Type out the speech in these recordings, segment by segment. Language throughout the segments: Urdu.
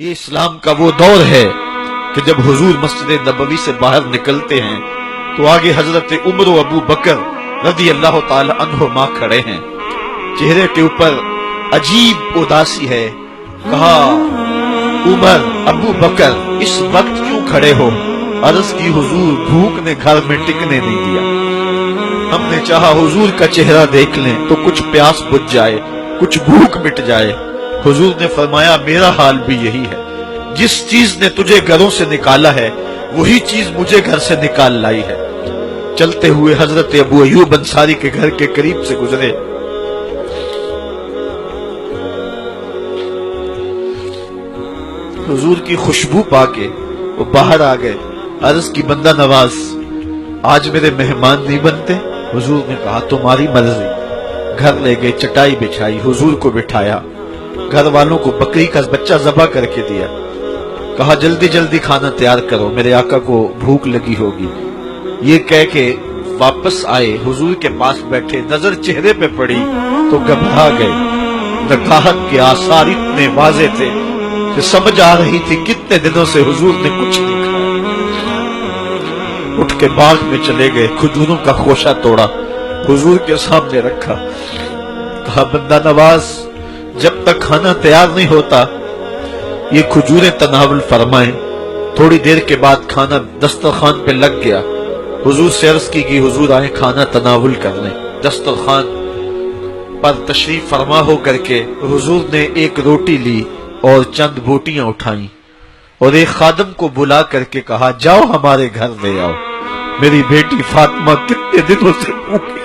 یہ اسلام کا وہ دور ہے کہ جب حضور مسجد نبوی سے باہر نکلتے ہیں تو آگے حضرت عمر و ابو بکر رضی اللہ تعالی عنہما کھڑے ہیں. چہرے کے اوپر عجیب اداسی ہے. کہا عمر ابو بکر اس وقت کیوں کھڑے ہو؟ عرض کی حضور بھوک نے گھر میں ٹکنے نہیں دیا. ہم نے چاہا حضور کا چہرہ دیکھ لیں تو کچھ پیاس بجھ جائے، کچھ بھوک مٹ جائے. حضور نے فرمایا میرا حال بھی یہی ہے. جس چیز نے تجھے گھروں سے نکالا ہے وہی چیز مجھے گھر سے نکال لائی ہے. چلتے ہوئے حضرت ابو ایوب انصاری کے گھر کے قریب سے گزرے. حضور کی خوشبو پا کے وہ باہر آ گئے. عرض کی بندہ نواز آج میرے مہمان نہیں بنتے؟ حضور نے کہا تمہاری مرضی. گھر لے گئے، چٹائی بچھائی، حضور کو بٹھایا، گھر والوں کو بکری کا بچہ ذبح کر کے دیا. کہا جلدی جلدی کھانا تیار کرو، میرے آقا کو بھوک لگی ہوگی. یہ کہہ کے واپس آئے، حضور کے پاس بیٹھے. نظر چہرے پہ پڑی تو گھبرا گئے. نکاحت کے آثار اتنے واضح تھے کہ سمجھ آ رہی تھی کتنے دنوں سے حضور نے کچھ نہیں کھایا. اٹھ کے باغ میں چلے گئے، کھجوروں کا خوشہ توڑا، حضور کے سامنے رکھا. کہا بندہ نواز جب تک کھانا تیار نہیں ہوتا یہ کھجوریں تناول فرمائیں. تھوڑی دیر کے بعد کھانا دسترخوان پہ لگ گیا. حضور سے عرض کی کہ حضور آئیں کھانا تناول کر لیں. دسترخوان پر تشریف فرما ہو کر کے حضور نے ایک روٹی لی اور چند بوٹیاں اٹھائیں اور ایک خادم کو بلا کر کے کہا جاؤ ہمارے گھر لے آؤ، میری بیٹی فاطمہ کتنے دنوں سے بھوکی.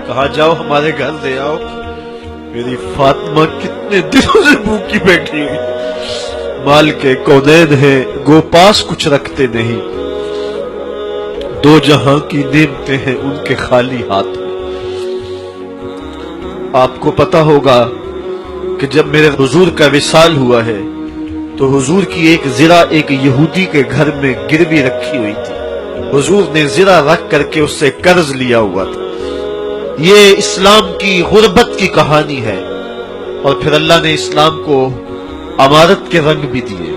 کہا جاؤ ہمارے گھر لے آؤ، میری فاطمہ کتنے دنوں سے بھوکی بیٹھی ہوئی. مال کے کونین ہیں گو پاس کچھ رکھتے نہیں، دو جہاں کی نعمتیں ہیں ان کے خالی ہاتھ میں. آپ کو پتا ہوگا کہ جب میرے حضور کا وصال ہوا ہے تو حضور کی ایک زرہ ایک یہودی کے گھر میں گروی رکھی ہوئی تھی. حضور نے زرہ رکھ کر کے اس سے قرض لیا ہوا تھا. یہ اسلام کی غربت کی کہانی ہے اور پھر اللہ نے اسلام کو امارت کے رنگ بھی دیے.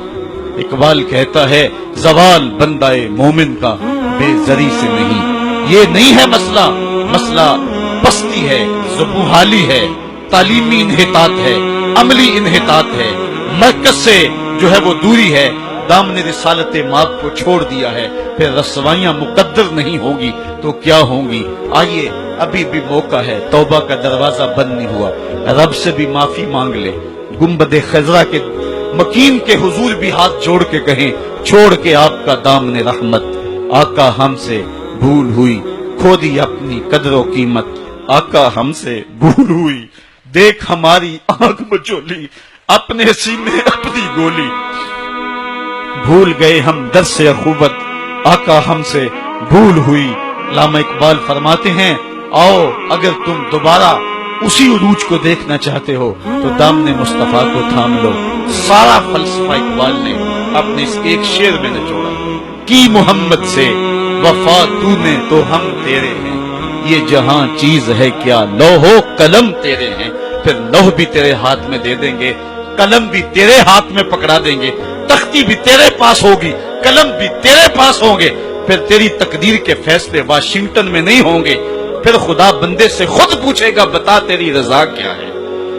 اقبال کہتا ہے زوال بندہ مومن کا بے زری سے نہیں. یہ نہیں ہے مسئلہ، مسئلہ پستی ہے، زبوحالی ہے، تعلیمی انحطاط ہے، عملی انحطاط ہے، مرکز سے جو ہے وہ دوری ہے. دامن رسالت ماپ کو چھوڑ دیا ہے. پھر رسوائیاں مقدر نہیں ہوگی تو کیا ہوں گی. آئیے ابھی بھی موقع ہے، توبہ کا دروازہ بند نہیں ہوا. رب سے بھی معافی مانگ لے. گنبد خضرا کے مکین کے حضور بھی ہاتھ جوڑ کے کہیں چھوڑ کے آپ کا دامن رحمت. آقا ہم سے بھول ہوئی، کھو دی اپنی قدر و قیمت. آقا ہم سے بھول ہوئی، دیکھ ہماری آنکھ مچولی، اپنے سینے اپنی گولی. بھول گئے ہم درس اخوت، آقا ہم سے بھول ہوئی. علامہ اقبال فرماتے ہیں آؤ اگر تم دوبارہ اسی عروج کو دیکھنا چاہتے ہو تو دامن مصطفیٰ کو تھام لو. سارا فلسفہ اقبال نے اپنے اس ایک شعر میں نچوڑا. کی محمد سے وفا تو نے تو ہم تیرے ہیں، یہ جہاں چیز ہے کیا لوح و قلم تیرے ہیں. پھر لوح بھی تیرے ہاتھ میں دے دیں گے، قلم بھی تیرے ہاتھ میں پکڑا دیں گے، تختی بھی تیرے پاس ہوگی، قلم بھی تیرے پاس ہوں گے. پھر تیری تقدیر کے فیصلے واشنگٹن میں نہیں ہوں گے. پھر خدا بندے سے خود پوچھے گا بتا تیری رضا کیا ہے.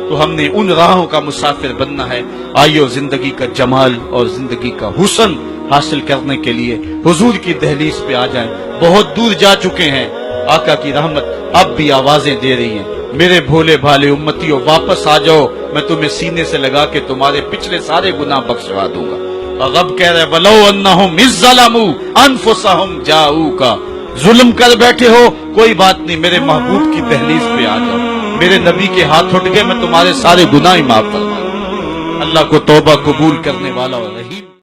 تو ہم نے ان راہوں کا مسافر بننا ہے. آئیو زندگی کا جمال اور زندگی کا حسن حاصل کرنے کے لیے حضور کی دہلیز پہ آ جائیں. بہت دور جا چکے ہیں، آقا کی رحمت اب بھی آوازیں دے رہی ہیں. میرے بھولے بھالے امتیوں واپس آ جاؤ، میں تمہیں سینے سے لگا کے تمہارے پچھلے سارے گناہ بخشوا دوں گا. اور رب کہہ رہے وَلَوْ أَنَّهُمْ إِذْ ظَلَمُوا أَنفُسَهُمْ جَاءُوكَ. ظلم کر بیٹھے ہو کوئی بات نہیں، میرے محبوب کی دہلیز پہ آ جاؤ. میرے نبی کے ہاتھ اٹھ گئے، میں تمہارے سارے گناہ معاف فرما دوں. اللہ کو توبہ قبول کرنے والا اور رحیم